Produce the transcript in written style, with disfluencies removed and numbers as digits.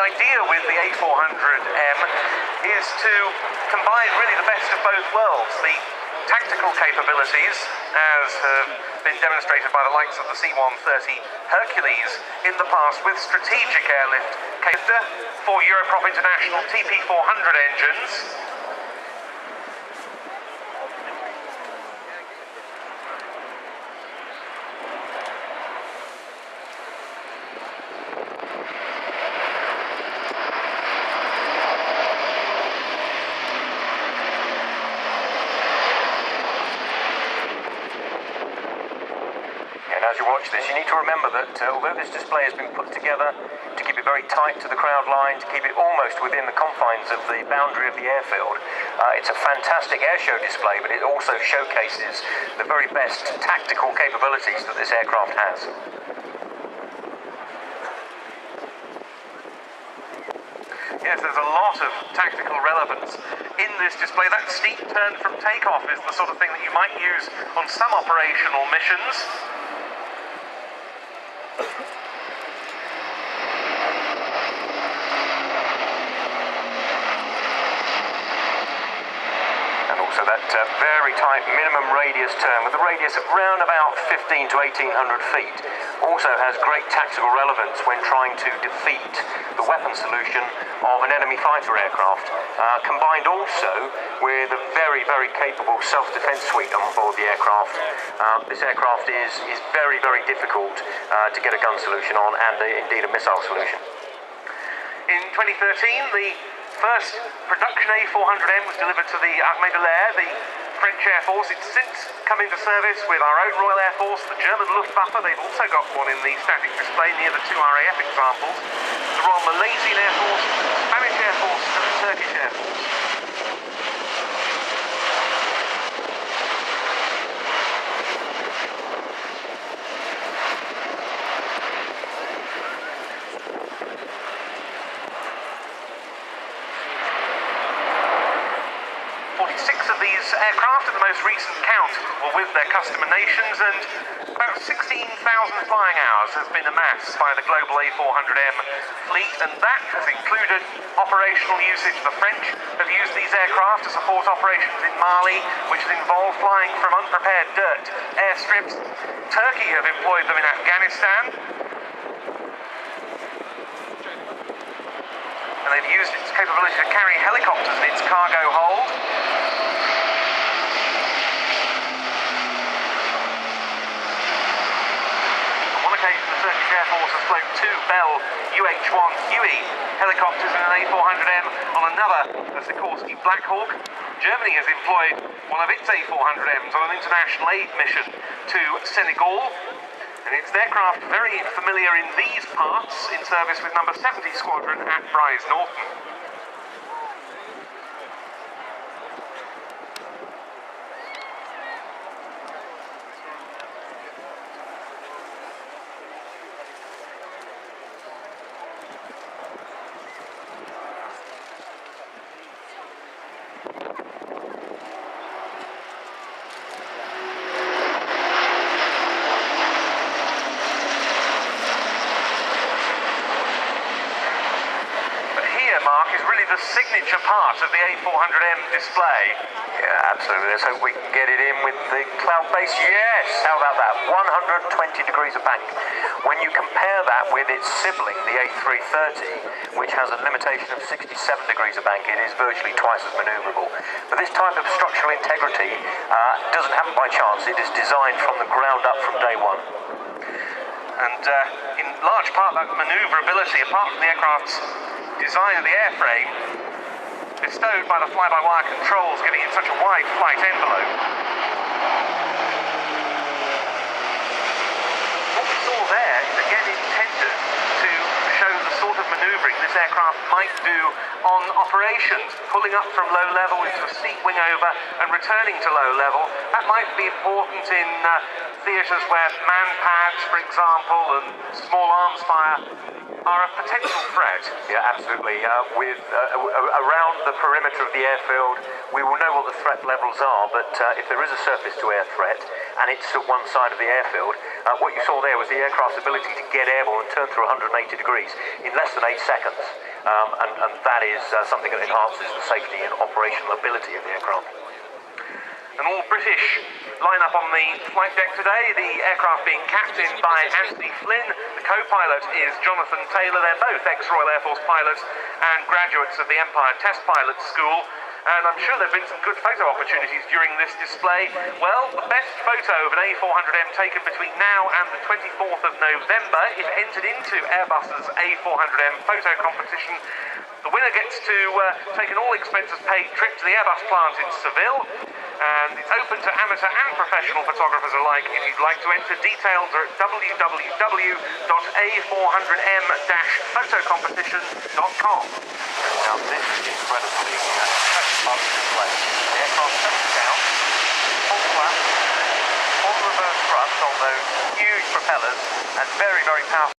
idea with the A400M is to combine really the best of both worlds. The tactical capabilities, as have been demonstrated by the likes of the C-130 Hercules in the past, with strategic airlift capability for Europrop International TP400 engines. As you watch this, you need to remember that although this display has been put together to keep it very tight to the crowd line, to keep it almost within the confines of the boundary of the airfield, it's a fantastic airshow display, but it also showcases the very best tactical capabilities that this aircraft has. Yes, there's a lot of tactical relevance in this display. That steep turn from takeoff is the sort of thing that you might use on some operational missions. And also that very tight minimum radius turn with a radius of around about 15 to 1800 feet also has great tactical relevance when trying to defeat the weapon solution of an enemy fighter aircraft, combined also with a very, very capable self-defense suite on board the aircraft. This aircraft is very, very difficult to get a gun solution on, and indeed a missile solution. In 2013, the first production A400M was delivered to the Armée de l'Air, the French Air Force. It's since come into service with our own Royal Air Force, the German Luftwaffe. They've also got one in the static display near the two RAF examples. The Royal Malaysian Air Force, the Spanish Air Force, and the Turkish Air Force. 46 of these aircraft at the most recent count were with their customer nations, and about 16,000 flying hours has been amassed by the global A400M fleet, and that has included operational usage. The French have used these aircraft to support operations in Mali, which has involved flying from unprepared dirt airstrips. Turkey have employed them in Afghanistan, and they've used its capability to carry helicopters in its cargo hold. The Turkish Air Force has flown two Bell UH-1 Huey helicopters in an A400M on another, the Sikorsky Black Hawk. Germany has employed one of its A400Ms on an international aid mission to Senegal, and its aircraft very familiar in these parts, in service with number 70 Squadron at Bryce Norton. Mark, is really the signature part of the A400M display. Yeah, absolutely. Let's hope we can get it in with the cloud base. Yes! How about that? 120 degrees of bank. When you compare that with its sibling, the A330, which has a limitation of 67 degrees of bank, it is virtually twice as manoeuvrable. But this type of structural integrity doesn't happen by chance. It is designed from the ground up from day one. And in large part, that manoeuvrability, apart from the aircraft's design of the airframe, bestowed by the fly-by-wire controls, giving it such a wide flight envelope. What we saw there is again intended to show the sort of manoeuvring this aircraft might do on operations, pulling up from low level into a steep wing over and returning to low level. That might be important in theatres where man pads, for example, and small arms fire are a potential threat. Yeah, absolutely. Around the perimeter of the airfield, we will know what the threat levels are, but if there is a surface-to-air threat, and it's at one side of the airfield, what you saw there was the aircraft's ability to get airborne and turn through 180 degrees in less than 8 seconds. and that is something that enhances the safety and operational ability of the aircraft. An all-British line-up on the flight deck today, the aircraft being captained by Anthony Flynn. The co-pilot is Jonathan Taylor. They're both ex-Royal Air Force pilots and graduates of the Empire Test Pilot School. And I'm sure there have been some good photo opportunities during this display. Well, the best photo of an A400M taken between now and the 24th of November, if entered into Airbus's A400M photo competition, the winner gets to take an all-expenses-paid trip to the Airbus plant in Seville. And it's open to amateur and professional photographers alike. If you'd like to enter, details are at www.a400m-photocompetition.com. Now this is incredibly fun to display. The aircraft touches down, full flap, full reverse thrust on those huge propellers, and very, very powerful.